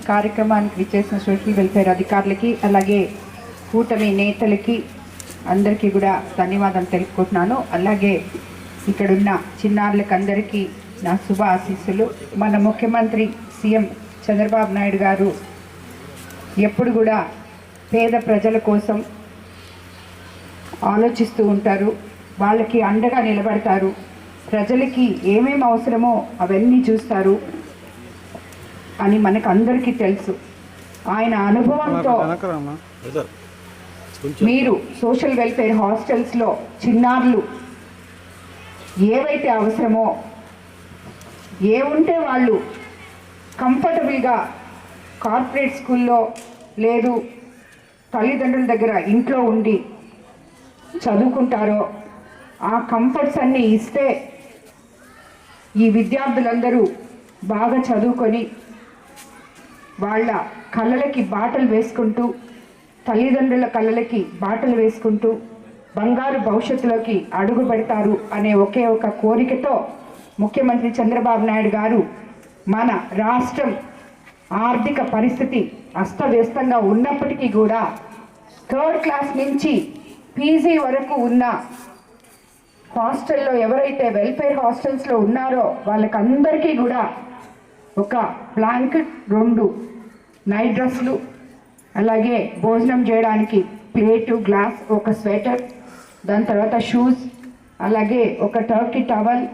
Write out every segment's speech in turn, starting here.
కార్యక్రమానికి విచ్చేసిన social welfare అధికారులకి అలాగే కూటమి నేతలకి అందరికీ కూడా ధన్యవాదాలు తెలుపుకుంటున్నాను. అలాగే ఇక్కడున్న చిన్నారులకు అందరికీ నా శుభ ఆశీస్సులు. మన ముఖ్యమంత్రి సీఎం చంద్రబాబు నాయుడు గారు ఎప్పుడు కూడా పేద ప్రజల కోసం ఆలోచిస్తూ ఉంటారు, వాళ్ళకి అండగా నిలబడతారు, ప్రజలకి ఏమేమి అవసరమో అవన్నీ చూస్తారు అని మనకు అందరికీ తెలుసు. ఆయన అనుభవంతో మీరు సోషల్ వెల్ఫేర్ హాస్టల్స్లో చిన్నారులు ఏవైతే అవసరమో ఏ ఉంటే వాళ్ళు కంఫర్టబుల్గా కార్పొరేట్ స్కూల్లో లేదు తల్లిదండ్రుల దగ్గర ఇంట్లో ఉండి చదువుకుంటారో ఆ కంఫర్ట్స్ అన్నీ ఇస్తే ఈ విద్యార్థులందరూ బాగా చదువుకొని వాళ్ళ కళ్ళలకి బాటలు వేసుకుంటూ తల్లిదండ్రుల కళ్ళలకి బాటలు వేసుకుంటూ బంగారు భవిష్యత్తులోకి అడుగు పెడతారు అనే ఒకే ఒక కోరికతో ముఖ్యమంత్రి చంద్రబాబు నాయుడు గారు మన రాష్ట్రం ఆర్థిక పరిస్థితి అస్తవ్యస్తంగా ఉన్నప్పటికీ కూడా 3rd క్లాస్ నుంచి పీజీ వరకు ఉన్న హాస్టల్లో ఎవరైతే వెల్ఫేర్ హాస్టల్స్లో ఉన్నారో వాళ్ళకందరికీ కూడా ఒక బ్లాంకెట్, 2 నైట్ డ్రెస్లు, అలాగే భోజనం చేయడానికి ప్లేటు, గ్లాస్, ఒక స్వెటర్, దాని తర్వాత షూస్, అలాగే ఒక టర్కీ టవల్,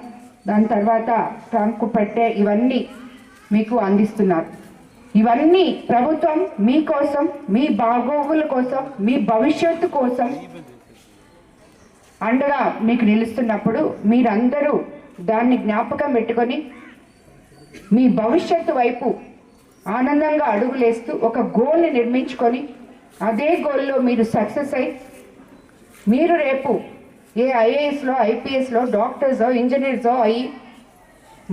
దాని తర్వాత ట్రంక్ పెట్టే ఇవన్నీ మీకు అందిస్తున్నారు. ఇవన్నీ ప్రభుత్వం మీకోసం, మీ బాగోగుల కోసం, మీ భవిష్యత్తు కోసం అండగా మీకు నిలుస్తున్నప్పుడు మీరందరూ దాన్ని జ్ఞాపకం పెట్టుకొని మీ భవిష్యత్తు వైపు ఆనందంగా అడుగులేస్తూ ఒక గోల్ని నిర్మించుకొని అదే గోల్లో మీరు సక్సెస్ అయ్యి మీరు రేపు ఏ ఐఏఎస్లో, ఐపీఎస్లో, డాక్టర్సో, ఇంజనీర్సో అయ్యి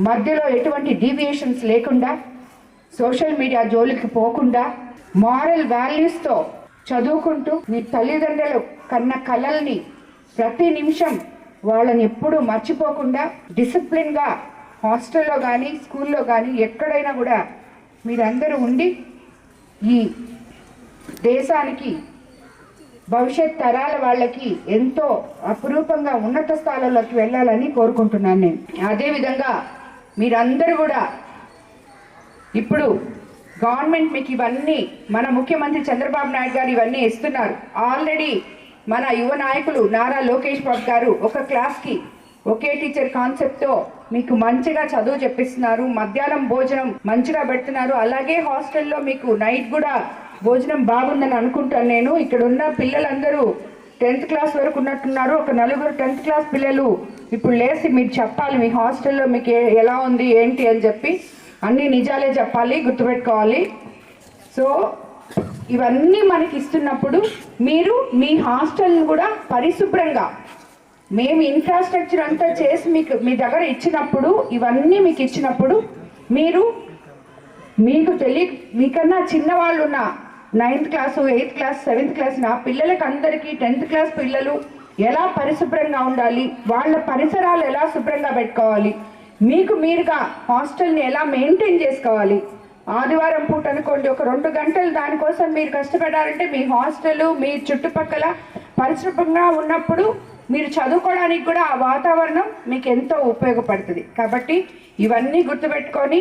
మధ్యలో ఎటువంటి డీవియేషన్స్ లేకుండా సోషల్ మీడియా జోలికి పోకుండా మారల్ వాల్యూస్తో చదువుకుంటూ మీ తల్లిదండ్రులు కన్న కలల్ని ప్రతి నిమిషం వాళ్ళని ఎప్పుడూ మర్చిపోకుండా డిసిప్లిన్గా హాస్టల్లో కానీ స్కూల్లో కానీ ఎక్కడైనా కూడా మీరందరూ ఉండి ఈ దేశానికి భవిష్యత్ తరాల వాళ్ళకి ఎంతో అపురూపంగా ఉన్నత స్థానాల్లోకి వెళ్ళాలని కోరుకుంటున్నాను నేను. అదేవిధంగా మీరందరూ కూడా ఇప్పుడు గవర్నమెంట్ మీకు ఇవన్నీ మన ముఖ్యమంత్రి చంద్రబాబు నాయుడు గారు ఇవన్నీ ఇస్తున్నారు. ఆల్రెడీ మన యువ నాయకులు నారా లోకేష్ బాబు గారు ఒక క్లాస్కి ఒకే టీచర్ కాన్సెప్ట్తో మీకు మంచిగా చదువు చెప్పిస్తున్నారు, మధ్యాహ్నం భోజనం మంచిగా పెడుతున్నారు. అలాగే హాస్టల్లో మీకు నైట్ కూడా భోజనం బాగుందని అనుకుంటాను నేను. ఇక్కడ ఉన్న పిల్లలందరూ 10th క్లాస్ వరకు ఉన్నట్టున్నారు. ఒక 4 10th క్లాస్ పిల్లలు ఇప్పుడు లేచి మీరు చెప్పాలి మీ హాస్టల్లో మీకు ఎలా ఉంది ఏంటి అని చెప్పి అన్ని నిజాలే చెప్పాలి, గుర్తుపెట్టుకోవాలి. సో ఇవన్నీ మనకి ఇస్తున్నప్పుడు మీరు మీ హాస్టల్ని కూడా పరిశుభ్రంగా మేము ఇన్ఫ్రాస్ట్రక్చర్ అంతా చేసి మీకు మీ దగ్గర ఇచ్చినప్పుడు ఇవన్నీ మీకు ఇచ్చినప్పుడు మీకు మీకన్నా చిన్నవాళ్ళు ఉన్న 9th class, 8th class, 7th class నా పిల్లలకి అందరికీ 10th క్లాస్ పిల్లలు ఎలా పరిశుభ్రంగా ఉండాలి, వాళ్ళ పరిసరాలు ఎలా శుభ్రంగా పెట్టుకోవాలి, మీకు మీరుగా హాస్టల్ని ఎలా మెయింటైన్ చేసుకోవాలి. ఆదివారం పూట అనుకోండి ఒక 2 గంటలు దానికోసం మీరు కష్టపడాలంటే మీ హాస్టల్ మీ చుట్టుపక్కల పరిశుభ్రంగా ఉన్నప్పుడు మీరు చదువుకోవడానికి కూడా ఆ వాతావరణం మీకు ఎంతో ఉపయోగపడుతుంది. కాబట్టి ఇవన్నీ గుర్తుపెట్టుకొని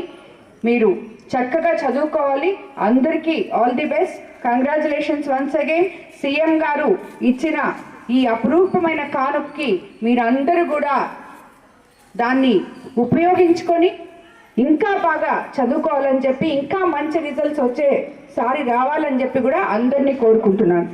మీరు చక్కగా చదువుకోవాలి. అందరికీ all the best. Congratulations once again. CM గారు ఇచ్చిన ఈ అపురూపమైన కానుకకి మీరందరూ కూడా దాన్ని ఉపయోగించుకొని ఇంకా బాగా చదువుకోవాలని చెప్పి ఇంకా మంచి రిజల్ట్స్ వచ్చేసారి రావాలని చెప్పి కూడా అందరినీ కోరుకుంటున్నాను.